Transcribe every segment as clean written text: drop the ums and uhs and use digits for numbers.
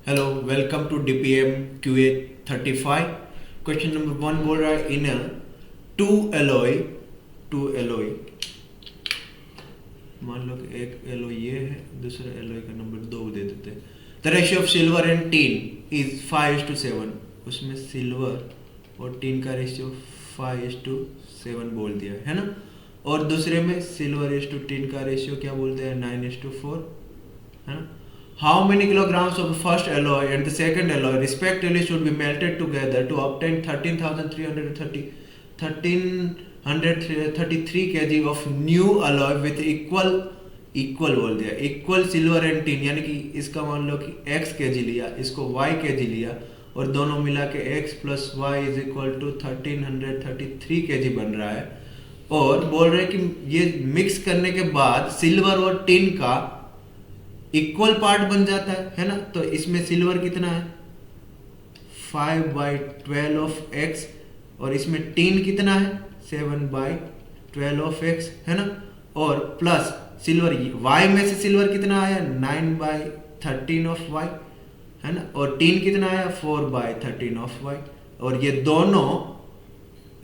Hello welcome to DPM QA 35। Question number 1 बोल रहा है इन टू एलोय मान लो कि एक एलोय ये है, दूसरा एलोय का नंबर 2 दे देते हैं। The ratio of silver and teen is 5:7। उसमें सिल्वर और टीन का रेशियो 5:7 बोल दिया है ना। और दूसरे में सिल्वर इज टू टीन का रेशियो क्या बोलते हैं, 9:4 है ना। How many kilograms of the first alloy and the second alloy respectively should be melted together to obtain 1333 kg of new alloy with equal बोल दिया, इक्वल सिल्वर एंड टीन, यानी कि इसका मान लो कि x kg लिया, इसको y kg लिया और दोनों मिला के x plus y is equal to 1333 kg बन रहा है। और बोल रहे हैं कि ये मिक्स करने के बाद सिल्वर और टीन का इक्वल पार्ट बन जाता है ना। तो इसमें सिल्वर कितना है 5/12 ऑफ एक्स और इसमें टीन कितना है 7/12 ऑफ एक्स है ना। और प्लस सिल्वर वाई में से सिल्वर कितना आया 9/13 ऑफ वाई है ना। और टीन कितना आया 4/13 ऑफ वाई और ये दोनों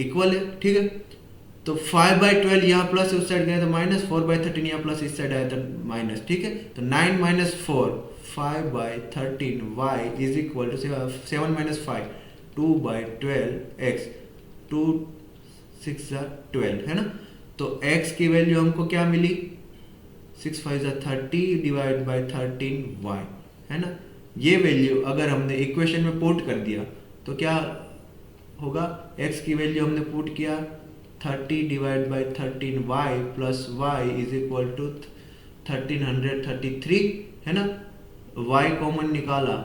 इक्वल है, ठीक है। तो 5/12 यहाँ प्लस उस साइड गया तो माइनस, 4/13 यहाँ प्लस इस साइड आया तो माइनस, ठीक है। तो 9 - 4 5/13 y is equal to 7 - 5 2/12 x 2 6 12 है ना। तो x की वैल्यू हमको क्या मिली 6 5 30 डिवाइड बाई 13 y है ना। ये वैल्यू अगर हमने इक्वेशन में पुट कर दिया तो क्या होगा, x की वैल्यू हमने पुट किया 30 divide by 13y plus y is equal to 1333 है ना। y कॉमन निकाला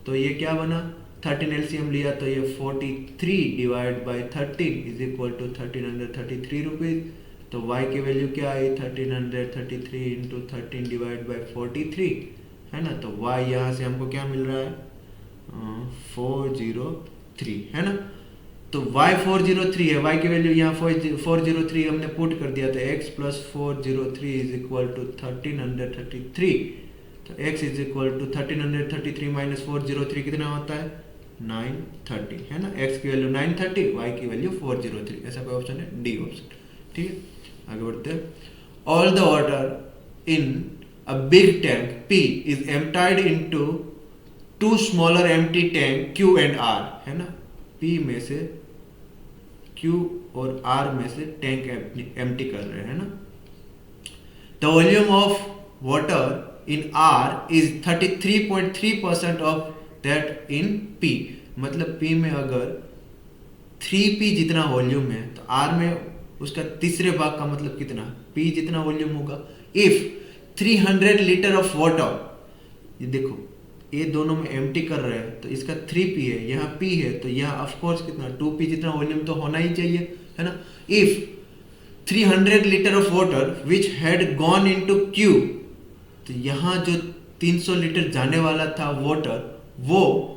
तो ये क्या बना 13 एलसीएम लिया तो ये 43 divide by 13 is equal to 1333 rupees. तो y की वैल्यू क्या आई 1333 इंटू 13 डिवाइड बाई 43 है ना। तो y यहाँ से हमको क्या मिल रहा है 403 है ना। तो y 403 है, y की वैल्यू यहाँ 403 हमने पुट कर दिया तो x plus 403 is equal to 1333। तो x is equal to 1333 minus 403 कितना होता है 930 है ना। x की वैल्यू 930, y की वैल्यू 403। ऐसा कोई ऑप्शन है डी ऑप्शन, ठीक है। आगे बढ़ते हैं। All the water in a big tank P is emptied into two smaller empty tank Q and R है ना। P में से Q और R में से टैंक एम्प्टी कर रहे हैं ना। The volume of water in R is 33.3% of that in P। मतलब P में अगर 3P जितना वॉल्यूम है तो R में उसका तीसरे भाग का मतलब कितना P जितना वॉल्यूम होगा। इफ 300 लीटर ऑफ वाटर, ये देखो ये दोनों में एम्प्टी कर रहे हैं तो इसका 3P है, यहाँ P है तो यहाँ ऑफ कोर्स कितना 2P जितना वॉल्यूम तो होना ही चाहिए है ना। If 300 litre of water which had gone into Q, तो यहाँ जो 300 लीटर जाने वाला था वाटर वो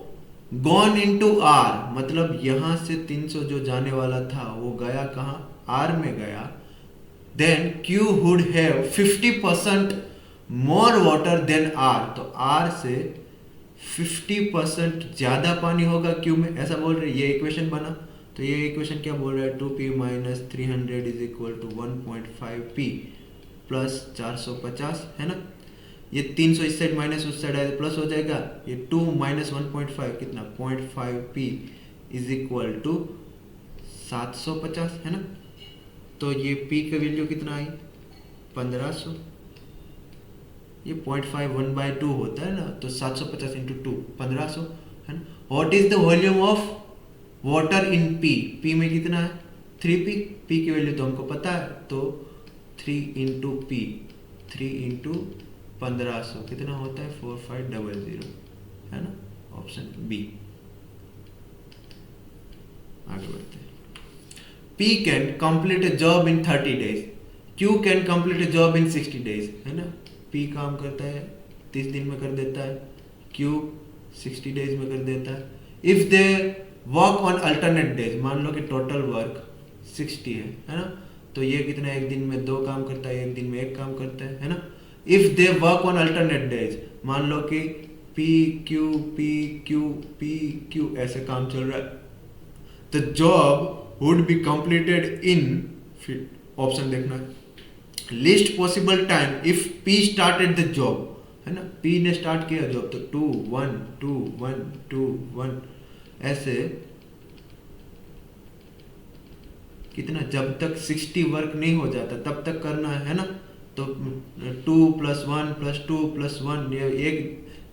गॉन इनटू R, मतलब यहाँ से 300 जो जाने वाला था वो गया कहाँ R में गया। Then Q would have 50% more water than R, तो R से 50% ज्यादा पानी होगा Q में, ऐसा बोल रहे। ये इक्वेशन बना तो ये इक्वेशन क्या बोल रहा है 2P minus 300 is equal to 1.5P plus 450 है ना। ये 300 इस साइड माइनस उस साइड आए तो प्लस हो जाएगा। ये 2 माइनस 1.5 कितना 0.5P इज इक्वल टू 750 है ना। तो ये P का वैल्यू कितना आई 1500, ये 0.5 1/2 होता है ना। तो 750 इंटू 2 1500 है ना। What is the volume of water in P, P में कितना है 3P, P की वैल्यू तो हमको पता है तो 3 इंटू P 3 इंटू 1500 कितना होता है 4500 है ना। Option B. आगे बढ़ते हैं। P can complete a job in 30 days, Q can complete a job in 60 days है ना। P काम करता है 30 दिन में कर देता है, Q 60 डेज में कर देता है। If they work on alternate days, मान लो कि टोटल वर्क 60 है ना। तो ये कितना एक दिन में 2 काम करता है, एक दिन में 1 काम करता है ना। If they work on alternate days, मान लो कि P Q P Q P Q ऐसे काम चल रहा है. The job would be completed in, option देखना है, list possible time if P started the job, है ना, पी ने स्टार्ट किया जॉब तो 2 1 2 1 2 1 ऐसे कितना, जब तक 60 वर्क नहीं हो जाता तब तक करना है ना. तो 2 + 1 + 2 + 1, ये एक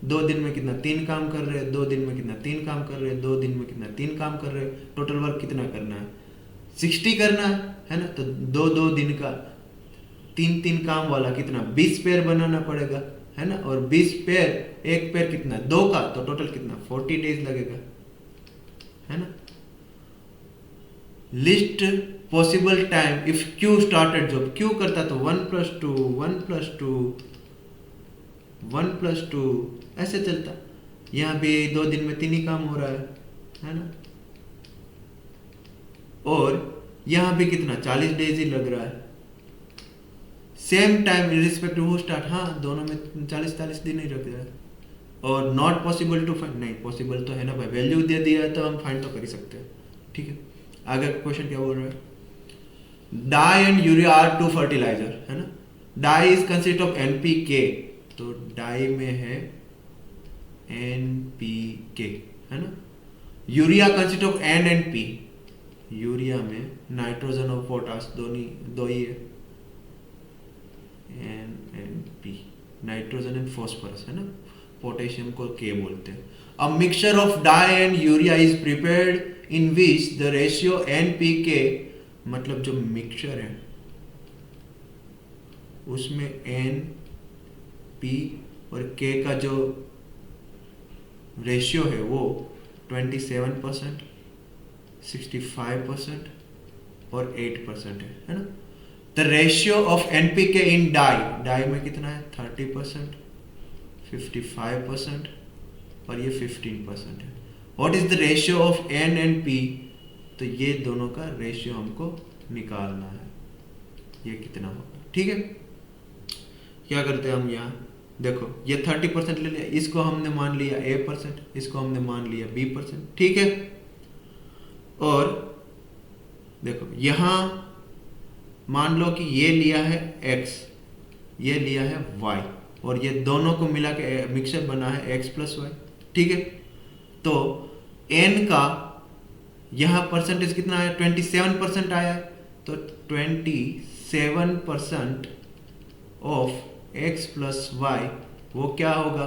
2 दिन में कितना 3 काम कर रहे हैं, 2 दिन में कितना 3 काम कर रहे हैं, 2 दिन में कितना 3 काम कर रहे हैं. टोटल वर्क कितना करना है, 60 करना है ना. तो 2 दिन का 3 काम वाला कितना 20 पेयर बनाना पड़ेगा, है ना. और 20 पेयर, एक पेयर कितना 2 का, तो टोटल कितना 40 डेज लगेगा, है ना. List possible time if Q started job, Q करता तो 1 + 2 1 + 2 1 + 2 ऐसे चलता. यहाँ भी 2 दिन में 3 ही काम हो रहा है ना. और यहाँ भी कितना 40 डेज ही लग रहा है. Same time irrespective who start, हाँ दोनों में 40 दिन ही रख रहा है. और नॉट पॉसिबल टू फाइंड, नहीं पॉसिबल तो है ना भाई, वैल्यू दे दिया है तो हम फाइंड तो कर ही सकते हैं. ठीक है, आगे क्वेश्चन क्या बोल रहा है. Dye and urea are 2 fertilizer, है ना. Dye is consist of NPK, तो डाई में है NPK, है ना. Urea consist of N and P, यूरिया में नाइट्रोजन और पोटास दो ही है. NNP, नाइट्रोजन एंड फॉस्फोरस, है ना. पोटेशियम को K बोलते हैं. A mixture of dye and urea is prepared in which the ratio NPK, मतलब जो मिक्सचर है उसमें NP और K का जो रेशियो है वो 27%, 65% और 8% है ना. The ratio of NPK in dye में कितना है 30%, 55% और ये 15% है. What is the ratio of N and P, तो ये दोनों का रेशियो हमको निकालना है, ये कितना होगा. ठीक है, क्या करते हैं हम यहाँ देखो, ये 30% ले लिया, इसको हमने मान लिया A%, इसको हमने मान लिया B%. ठीक है, और देखो यहाँ मान लो कि ये लिया है X, ये लिया है Y, और ये दोनों को मिला के मिक्सचर बना है X + Y. ठीक है, तो N का यहाँ परसेंटेज कितना है 27% आया है, तो 27% ऑफ X + Y वो क्या होगा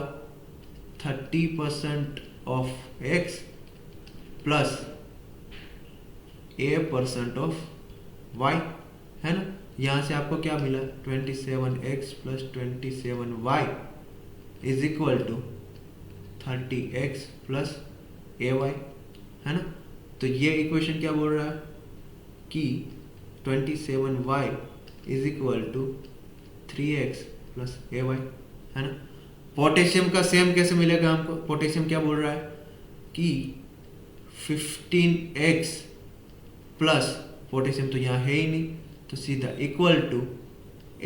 30% of X plus A% of Y, है ना. यहाँ से आपको क्या मिला 27x + 27y is equal to 30x + AY, है ना. तो ये इक्वेशन क्या बोल रहा है कि 27y is equal to 3x + AY, है ना. पोटेशियम का सेम कैसे मिलेगा हमको, पोटेशियम क्या बोल रहा है कि 15x प्लस, पोटेशियम तो यहाँ है ही नहीं, तो सीधा equal to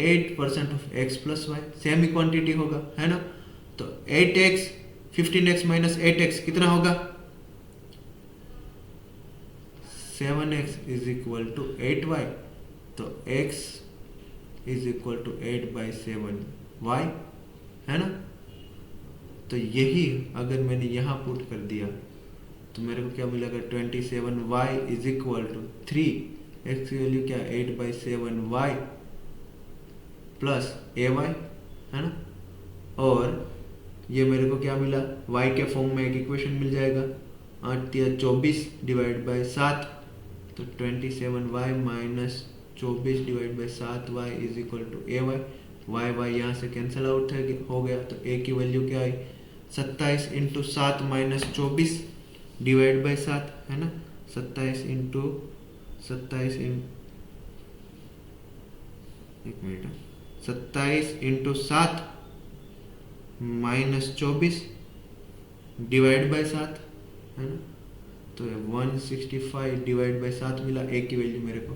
8% of X + Y, same ही क्वांटिटी होगा, है ना. तो 8x 15x - 8x कितना होगा 7x is equal to 8y, तो x is equal to 8/7y, है ना. तो यही अगर मैंने यहाँ पुट कर दिया तो मेरे को क्या मिलेगा 27y is equal to 3x की वैल्यू क्या 8/7y प्लस AY, है ना. और ये मेरे को क्या मिला y के फॉर्म में एक इक्वेशन मिल जाएगा 8 या 24 / 7, तो 27y - 24 / 7y is equal to AY. y यहाँ से कैंसिल आउट हो गया, तो a की वैल्यू क्या आई 27 × 7 - 24 / 7, है ना. 27 × 7 - 24 डिवाइड बाय 7, है ना. तो 165 / 7 मिला a की वैल्यू मेरे को,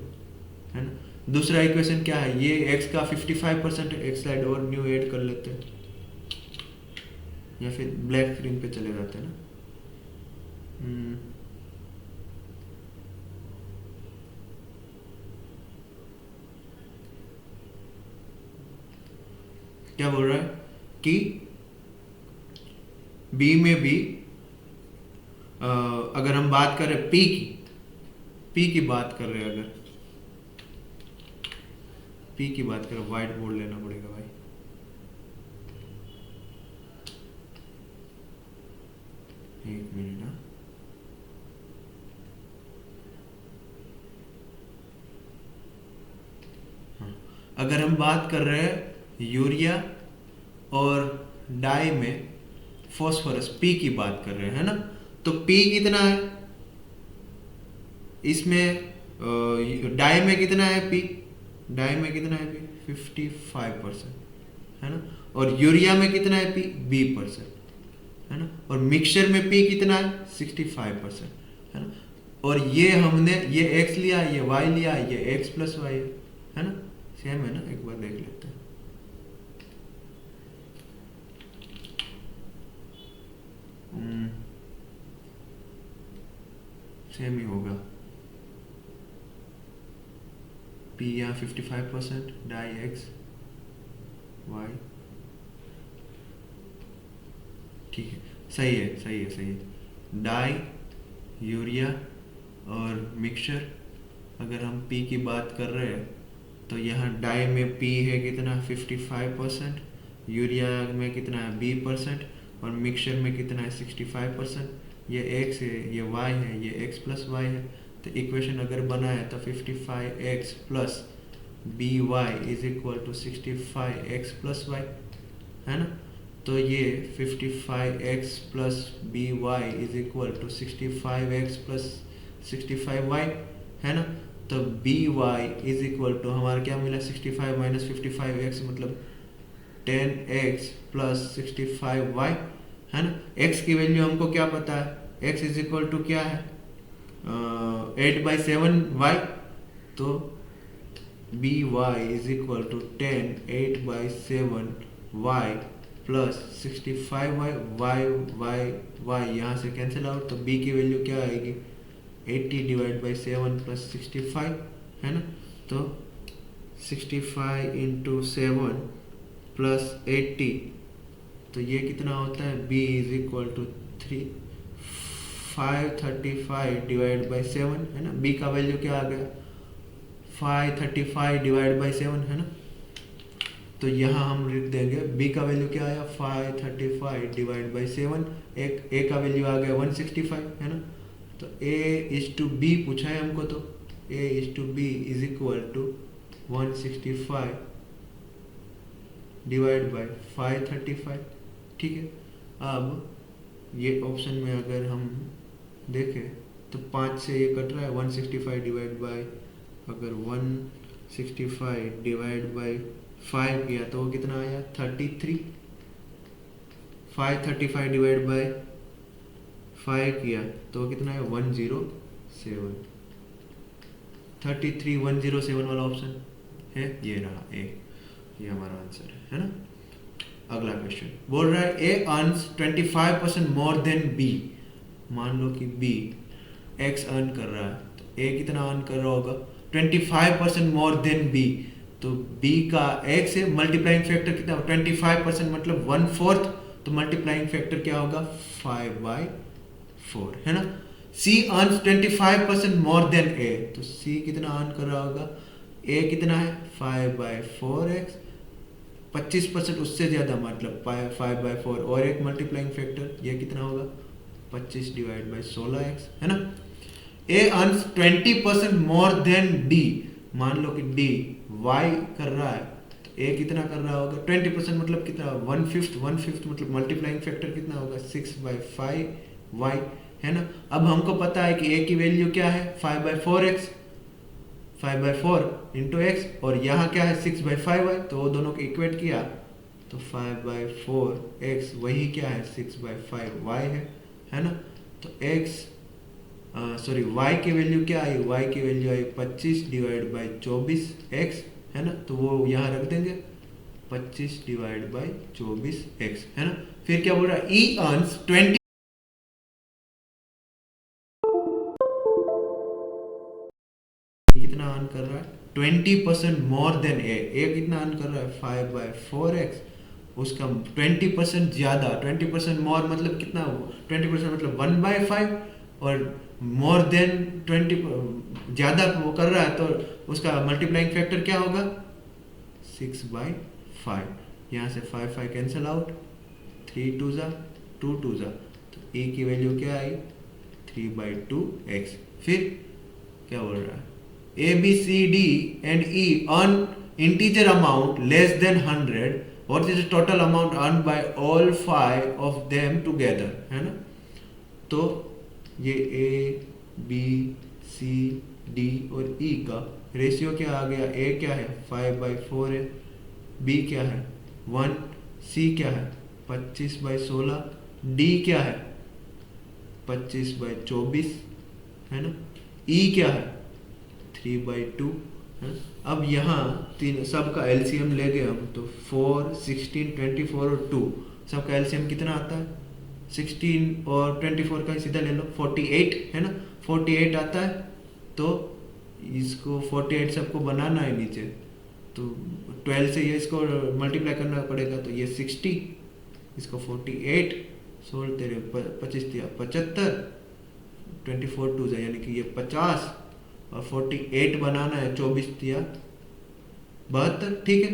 है ना. दूसरा इक्वेशन क्या है, ये x का 55% है, एक साइड और न्यू ऐड कर लेते हैं, या फिर ब्लैक स्क्रीन पे चले जाते हैं ना। क्या बोल रहा है कि बी में भी अगर हम बात करें पी की बात कर रहे हैं, अगर पी की बात करें, व्हाइट बोर्ड लेना पड़ेगा भाई। एक मिनट ना, हाँ, अगर हम बात कर रहे हैं यूरिया और डाई में फॉस्फोरस, पी की बात कर रहे हैं, है ना। तो पी कितना है इसमें, डाई में कितना है पी, डाई में कितना है पी 55%, है ना। और यूरिया में कितना है पी 20%, है ना। और मिक्सचर में पी कितना है 65%, है ना। और ये हमने ये x लिया, ये y लिया, ये x प्लस वाई है ना, सेम है ना। एक बार देख लेते हैं। सेम ही होगा, P यहाँ 55%, डाई x y, ठीक है, सही है सही है सही है। डाई, यूरिया और मिक्सचर, अगर हम P की बात कर रहे हैं तो यहाँ डाई में P है कितना 55%, यूरिया में कितना है 20% और मिक्सचर में कितना है 65%। ये x है, ये y है, ये x प्लस वाई है। तो इक्वेशन अगर बनाए तो 55x plus B Y is equal to 65x plus Y, है ना। तो ये 55x plus B Y is equal to 65x plus 65y, है ना। तो B Y is equal to हमारा क्या मिला 65 माइनस 55x मतलब 10x प्लस 65y, है ना। x की वैल्यू हमको क्या पता है, x इज इक्वल टू क्या है 8/7y। तो B Y is equal to 10 8/7y plus 65y, y यहाँ से कैंसिल आउट। तो b की वैल्यू क्या आएगी 80/7 प्लस 65, है ना। तो 65 इंटू 7 प्लस 80, तो ये कितना होता है b इज इक्वल टू 535/7, है ना। b का वैल्यू क्या आ गया 535/7, है ना। तो यहाँ हम लिख देंगे b का वैल्यू क्या आया 535/7, एक a का वैल्यु आ गया 165, है ना। तो a इज टू b पूछा है हमको, तो a is to b is equal to 165 divide by 535, ठीक है। अब ये ऑप्शन में अगर हम देखें तो 5 से ये कट रहा है, 165 डिवाइड बाई, अगर 165 डिवाइड बाई 5 किया तो वो कितना आया 33। 535 डिवाइड बाई 5 किया तो वो कितना है 107। 33 107 वाला ऑप्शन है, ये रहा ए, ये हमारा आंसर है ना। अगला क्वेश्चन बोल रहा है A earns 25% more than B. मान लो कि बी एक्स अर्न कर रहा है, तो ए कितना अर्न कर रहा होगा 25% मोर देन बी। तो बी का एक्स है, मल्टीप्लाइंग फैक्टर कितना 25% मतलब 1/4, तो मल्टीप्लाइंग फैक्टर क्या होगा 5/4, है ना। सी अर्न्स 25% मोर देन ए, तो सी कितना अर्न कर रहा होगा, ए कितना है 5/4x, 25% उससे ज़्यादा मतलब 5/4 और एक मल्टीप्लाइंग फैक्टर ये कितना होगा 25 डिवाइड बाई 16x, है ना। A earns 20% more than D. मान लो कि डी वाई कर रहा है, तो ए कितना कर रहा होगा 20% मतलब कितना 1/5 मतलब मल्टीप्लाइंग फैक्टर कितना होगा 6/5y, है ना। अब हमको पता है कि ए की वैल्यू क्या है 5/4x, 5/4 इंटू एक्स, और यहाँ क्या है 6/5y, तो वो दोनों को इक्वेट किया तो 5/4x वही क्या है 6/5y है ना। तो x सॉरी y की वैल्यू क्या आई, y की value I 25 divide by 24x, है ना। तो वो यहाँ रख देंगे 25 डिवाइड बाई 24x, है ना। फिर क्या बोल रहा है, ई अर्न्स 20, कितना अर्न कर रहा है 20% मोर देन ए कितना अर्न कर रहा है 5/4x, उसका 20% ज्यादा, 20% मोर मतलब कितना, 20% मतलब 1/5, और मोर देन 20 ज्यादा वो कर रहा है तो उसका मल्टीप्लाइंग फैक्टर क्या होगा 6/5। यहाँ से 5 कैंसिल आउट, 3 2 जा 2 2 जा, तो ए की वैल्यू क्या आई 3/2x। फिर क्या बोल रहा है, A, B, C, D and E earn integer amount less than 100. What is the total amount earned by all 5 of them together, है ना। तो ये A, B, C, D और E का रेशियो क्या आ गया, A क्या है 5/4 है, B क्या है 1, C क्या है 25/16, D क्या है 25/24, है ना, E क्या है 3/2 है। अब यहाँ तीन सबका एलसीएम ले गए हम, तो 4, 16, 24 और 2, सबका एलसीएम कितना आता है 16 और 24 का सीधा ले लो 48, है ना, 48 आता है। तो इसको 48 सबको बनाना है नीचे, तो 12 से ये इसको मल्टीप्लाई करना पड़ेगा, तो ये 60, इसको 48, 16 तेरे 25 दिया 75, 24 2 जाए यानी कि ये 50, और 48 बनाना है 24 दिया 72, ठीक है।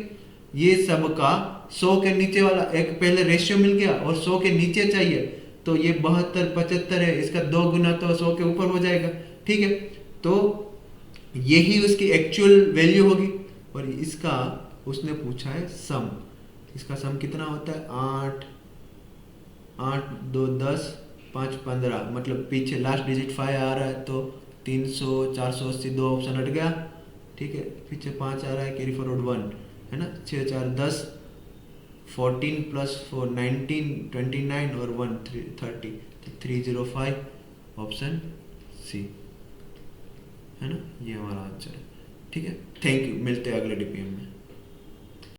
ये सब का 100 के नीचे वाला एक पहले रेशियो मिल गया और 100 के नीचे चाहिए, तो ये 72 75 है, इसका 2 गुना तो 100 के ऊपर हो जाएगा, ठीक है। तो यही उसकी एक्चुअल वैल्यू होगी, और इसका उसने पूछा है सम, इसका सम कितना होता है 8 8 2 10 5 15, मतलब पीछे लास्ट डिजिट 5 आ रहा है तो 300 480 दो ऑप्शन हट गया, ठीक है। पीछे 5 आ रहा है, कैरी फॉरवर्ड 1, है ना, 6 4 10, 14 + 4 19 29 और 1 30, तो 305 ऑप्शन सी, है ना, ये हमारा आंसर है, ठीक है। थैंक यू, मिलते हैं अगले डीपीएम में।